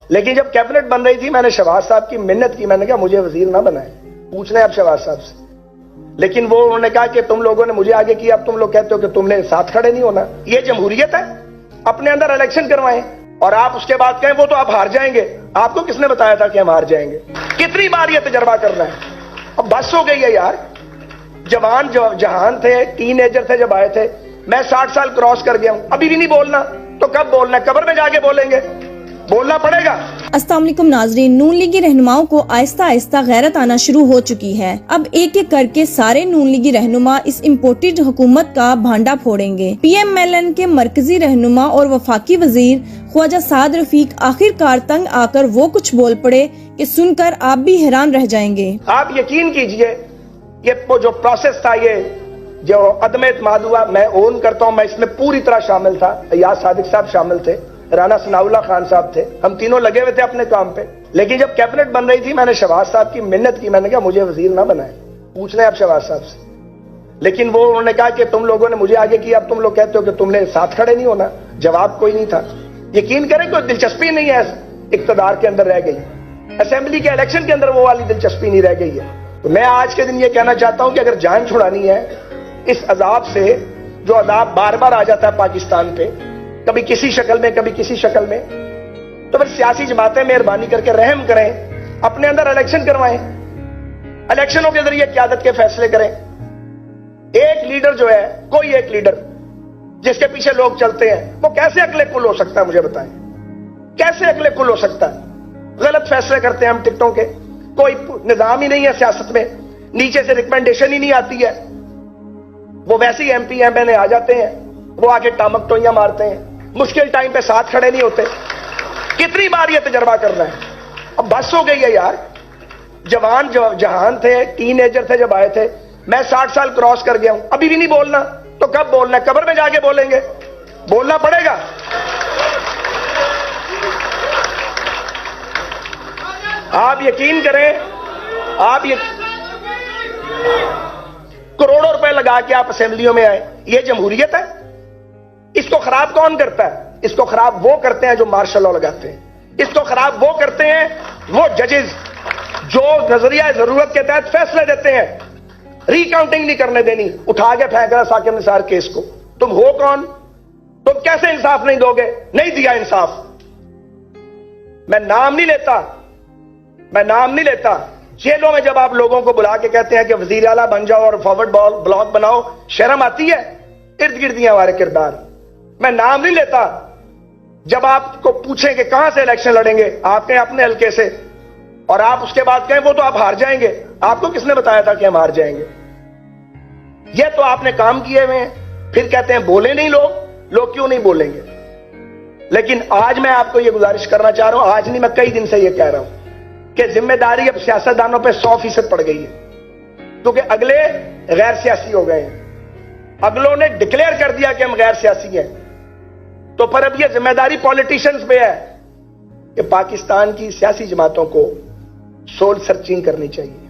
لیکن جب کیبنٹ بن رہی تھی میں نے شہباز صاحب کی منت کی, میں نے کہا مجھے وزیر نہ بنائیں, پوچھ لیں آپ شہباز صاحب سے. لیکن وہ انہوں نے کہا کہ تم لوگوں نے مجھے آگے کیا, اب تم لوگ کہتے ہو کہ تم نے ساتھ کھڑے نہیں ہونا. یہ جمہوریت ہے؟ اپنے اندر الیکشن کروائیں اور آپ اس کے بعد کہیں وہ تو آپ ہار جائیں گے. آپ کو کس نے بتایا تھا کہ ہم ہار جائیں گے؟ کتنی بار یہ تجربہ کرنا ہے؟ اب بس ہو گئی ہے یار. جوان جہان تھے, ٹین ایجر تھے جب آئے تھے. میں 60 سال کراس کر گیا ہوں, ابھی بھی نہیں بولنا تو کب بولنا ہے؟ قبر میں جا کے بولیں گے, بولنا پڑے گا. السلام علیکم ناظرین. نون لیگی رہنماؤں کو آہستہ آہستہ غیرت آنا شروع ہو چکی ہے. اب ایک ایک کر کے سارے نون لیگی رہنما اس امپورٹڈ حکومت کا بھانڈا پھوڑیں گے. پی ایم ایل این کے مرکزی رہنما اور وفاقی وزیر خواجہ سعد رفیق آخر کار تنگ آ کر وہ کچھ بول پڑے کہ سن کر آپ بھی حیران رہ جائیں گے. آپ یقین کیجئے یہ جو پروسیس تھا, یہ جو عدم اعتماد ہوا, میں اون کرتا ہوں میں اس میں پوری طرح شامل تھا. ایاز صادق صاحب شامل تھے, رانا ثناء اللہ خان صاحب تھے, ہم تینوں لگے ہوئے تھے اپنے کام پہ. لیکن جب کیبنٹ بن رہی تھی میں نے شہباز صاحب کی منت کی, میں نے کہا مجھے وزیر نہ بنائیں, پوچھ لیں آپ شہباز صاحب سے. لیکن وہ انہوں نے کہا کہ تم لوگوں نے مجھے آگے کیا, اب تم لوگ کہتے ہو کہ تم نے ساتھ کھڑے نہیں ہونا. جواب کوئی نہیں تھا. یقین کریں کوئی دلچسپی نہیں ہے اقتدار کے اندر رہ گئی, اسمبلی کے الیکشن کے اندر وہ والی دلچسپی نہیں رہ گئی ہے. تو میں آج کے دن یہ کہنا چاہتا ہوں کہ اگر جان چھڑانی ہے اس عذاب سے, جو عذاب بار بار آ جاتا ہے پاکستان پہ, کبھی کسی شکل میں کبھی کسی شکل میں, تو پھر سیاسی جماعتیں مہربانی کر کے رحم کریں, اپنے اندر الیکشن کروائیں, الیکشنوں کے ذریعے قیادت کے فیصلے کریں. ایک لیڈر جو ہے, کوئی ایک لیڈر جس کے پیچھے لوگ چلتے ہیں, وہ کیسے عقل کل ہو سکتا ہے؟ مجھے بتائیں کیسے عقل کل ہو سکتا ہے؟ غلط فیصلے کرتے ہیں ہم ٹکٹوں کے, کوئی نظام ہی نہیں ہے سیاست میں, نیچے سے ریکمنڈیشن ہی نہیں آتی ہے. وہ ویسے ہی ایم پی ایم این اے آ جاتے ہیں, وہ آگے ٹامک ٹوئیاں مارتے ہیں, مشکل ٹائم پہ ساتھ کھڑے نہیں ہوتے. کتنی بار یہ تجربہ کرنا ہے؟ اب بس ہو گئی ہے یار. جوان جہان تھے, ٹین ایجر تھے جب آئے تھے. میں 60 سال کراس کر گیا ہوں, ابھی بھی نہیں بولنا تو کب بولنا ہے؟ قبر میں جا کے بولیں گے, بولنا پڑے گا. آپ یقین کریں, آپ کروڑوں روپے لگا کے آپ اسمبلیوں میں آئے, یہ جمہوریت ہے؟ اس کو خراب کون کرتا ہے؟ اس کو خراب وہ کرتے ہیں جو مارشل لاء لگاتے ہیں. اس کو خراب وہ کرتے ہیں وہ ججز جو نظریہ ضرورت کے تحت فیصلے دیتے ہیں. ری کاؤنٹنگ نہیں کرنے دینی, اٹھا کے پھینک رہا ثاقب نثار کیس کو. تم ہو کون؟ تم کیسے انصاف نہیں دو گے؟ نہیں دیا انصاف. میں نام نہیں لیتا. جیلوں میں جب آپ لوگوں کو بلا کے کہتے ہیں کہ وزیر اعلیٰ بن جاؤ اور فارورڈ بلاک بناؤ, شرم آتی ہے؟ ارد گرد ہیں ہمارے کردار. میں نام نہیں لیتا. جب آپ کو پوچھیں کہ کہاں سے الیکشن لڑیں گے, آپ کہیں اپنے حلقے سے, اور آپ اس کے بعد کہیں وہ تو آپ ہار جائیں گے. آپ کو کس نے بتایا تھا کہ ہم ہار جائیں گے؟ یہ تو آپ نے کام کیے ہوئے ہیں. پھر کہتے ہیں بولے نہیں لوگ کیوں نہیں بولیں گے؟ لیکن آج میں آپ کو یہ گزارش کرنا چاہ رہا ہوں, آج نہیں میں کئی دن سے یہ کہہ رہا ہوں کہ ذمہ داری اب سیاستدانوں پہ 100% پڑ گئی ہے, کیونکہ اگلے غیر سیاسی ہو گئے ہیں. اگلوں نے ڈکلیئر کر دیا کہ ہم غیر سیاسی ہیں. تو پھر اب یہ ذمہ داری پولیٹیشنز پہ ہے کہ پاکستان کی سیاسی جماعتوں کو سول سرچنگ کرنی چاہیے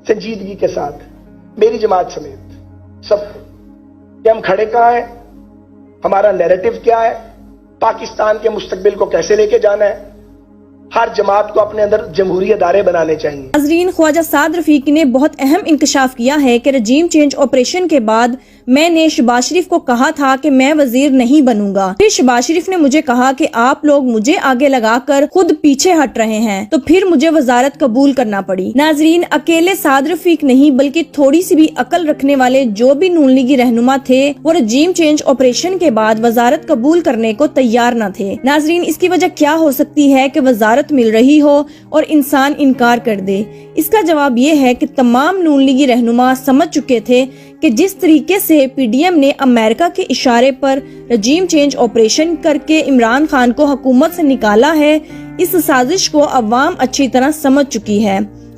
سنجیدگی کے ساتھ, میری جماعت سمیت سب کو, کہ ہم کھڑے کہاں ہیں, ہمارا نیریٹو کیا ہے, پاکستان کے مستقبل کو کیسے لے کے جانا ہے. ہر جماعت کو اپنے اندر جمہوری ادارے بنانے چاہیے. ناظرین, خواجہ سعد رفیق نے بہت اہم انکشاف کیا ہے کہ رجیم چینج آپریشن کے بعد میں نے شہباز شریف کو کہا تھا کہ میں وزیر نہیں بنوں گا. پھر شہباز شریف نے مجھے کہا کہ آپ لوگ مجھے آگے لگا کر خود پیچھے ہٹ رہے ہیں, تو پھر مجھے وزارت قبول کرنا پڑی. ناظرین, اکیلے سعد رفیق نہیں بلکہ تھوڑی سی بھی عقل رکھنے والے جو بھی نون لیگی رہنما تھے وہ رجیم چینج آپریشن کے بعد وزارت قبول کرنے کو تیار نہ تھے. ناظرین, اس کی وجہ کیا ہو سکتی ہے کہ وزارت مل رہی ہو اور انسان انکار کر دے؟ اس کا جواب یہ ہے کہ تمام نون لیگی رہنما سمجھ چکے تھے کہ جس طریقے سے پی ڈی ایم نے امریکہ کے اشارے پر رجیم چینج آپریشن کر کے عمران خان کو حکومت سے نکالا ہے, اس سازش کو عوام اچھی طرح سمجھ چکی ہے.